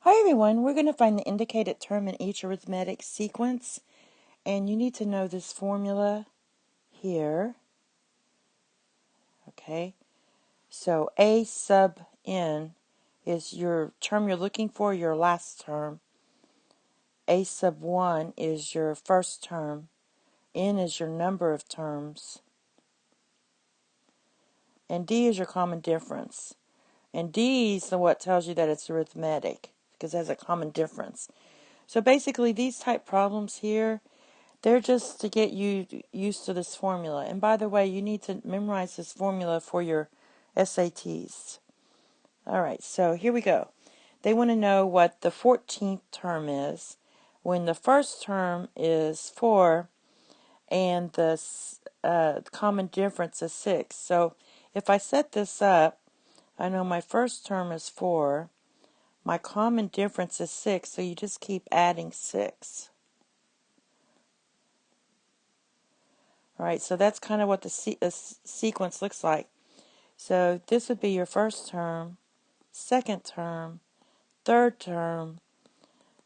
Hi everyone, we're going to find the indicated term in each arithmetic sequence, and you need to know this formula here. Okay, so A sub n is your term you're looking for, your last term. A sub 1 is your first term. N is your number of terms. And D is your common difference. And D is what tells you that it's arithmetic, because it has a common difference. So basically these type problems here, they're just to get you used to this formula. And by the way, you need to memorize this formula for your SATs. Alright, so here we go. They want to know what the 14th term is when the first term is 4 and the common difference is 6. So if I set this up, I know my first term is 4. My common difference is 6, so you just keep adding 6. Alright, so that's kind of what the sequence looks like. So this would be your first term, second term, third term,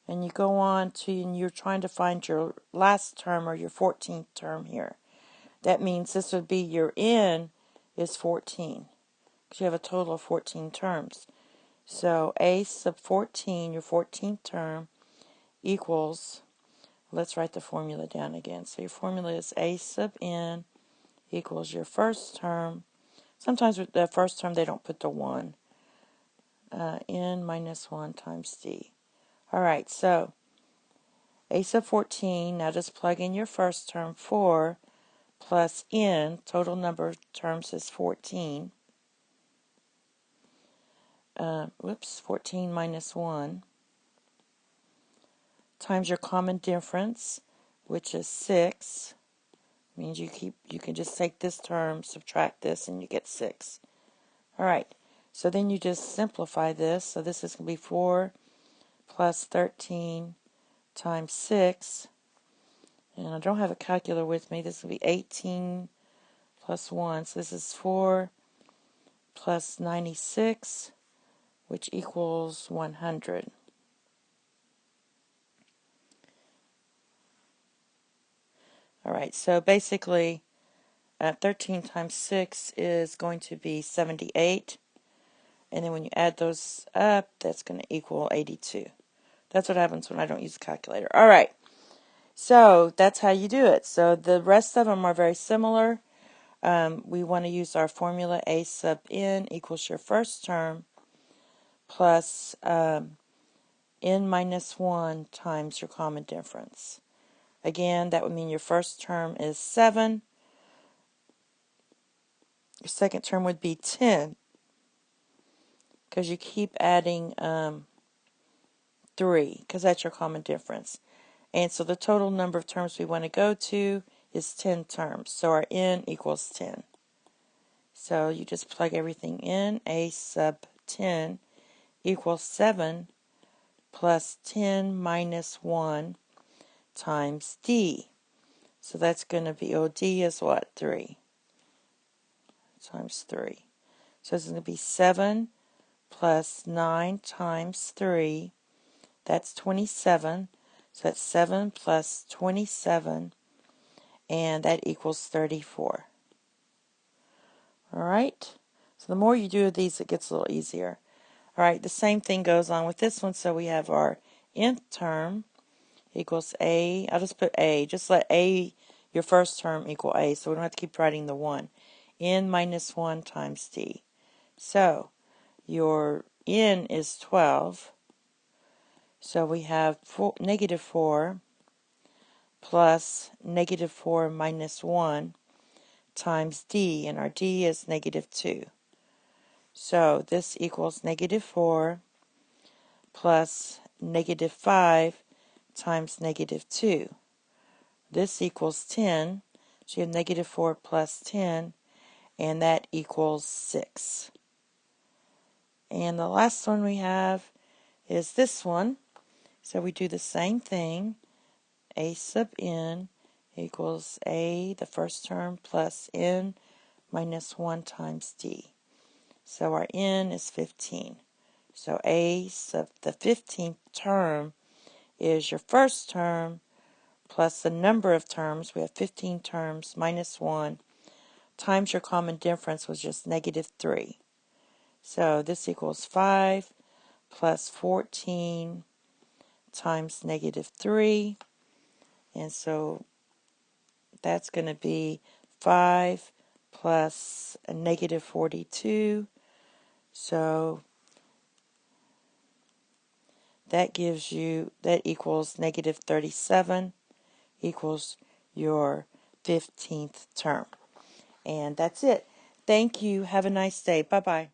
and you go on to, and you're trying to find your last term or your 14th term here. That means this would be your n is 14, because you have a total of 14 terms. So a sub 14, your 14th term, equals, let's write the formula down again. So your formula is a sub n equals your first term. Sometimes with the first term they don't put the 1. N minus 1 times d. Alright, so a sub 14, now just plug in your first term, 4, plus n, total number of terms is 14. 14 minus 1, times your common difference, which is 6. Means you can just take this term, subtract this, and you get 6. Alright, so then you just simplify this. So this is going to be 4 plus 13 times 6. And I don't have a calculator with me. This will be 18 plus 1. So this is 4 plus 96, which equals 100. Alright, so basically 13 times 6 is going to be 78. And then when you add those up, that's going to equal 82. That's what happens when I don't use a calculator. Alright, so that's how you do it. So the rest of them are very similar. We want to use our formula a sub n equals your first term plus n minus 1 times your common difference. Again, that would mean your first term is 7. Your second term would be 10, because you keep adding 3, because that's your common difference. And so the total number of terms we want to go to is 10 terms. So our n equals 10. So you just plug everything in. A sub 10 equals 7 plus 10 minus 1 times d. So that's going to be, d is what? 3 times 3. So it's going to be 7 plus 9 times 3. That's 27. So that's 7 plus 27, and that equals 34. Alright, so the more you do of these, it gets a little easier. Alright, the same thing goes on with this one. So we have our nth term equals a. I'll just put a. Just let a, your first term, equal a, so we don't have to keep writing the 1. N minus 1 times d. So your n is 12. So we have negative 4 plus negative 4 minus 1 times d, and our d is negative 2. So this equals negative 4 plus negative 5 times negative 2. This equals 10. So you have negative 4 plus 10, and that equals 6. And the last one we have is this one. So we do the same thing. A sub n equals a, the first term, plus n minus 1 times d. So our n is 15. So a sub the 15th term is your first term plus the number of terms. We have 15 terms minus 1 times your common difference was just negative 3. So this equals 5 plus 14 times negative 3. And so that's going to be 5 plus a negative 42. So that equals negative 37 equals your 15th term. And that's it. Thank you. Have a nice day. Bye-bye.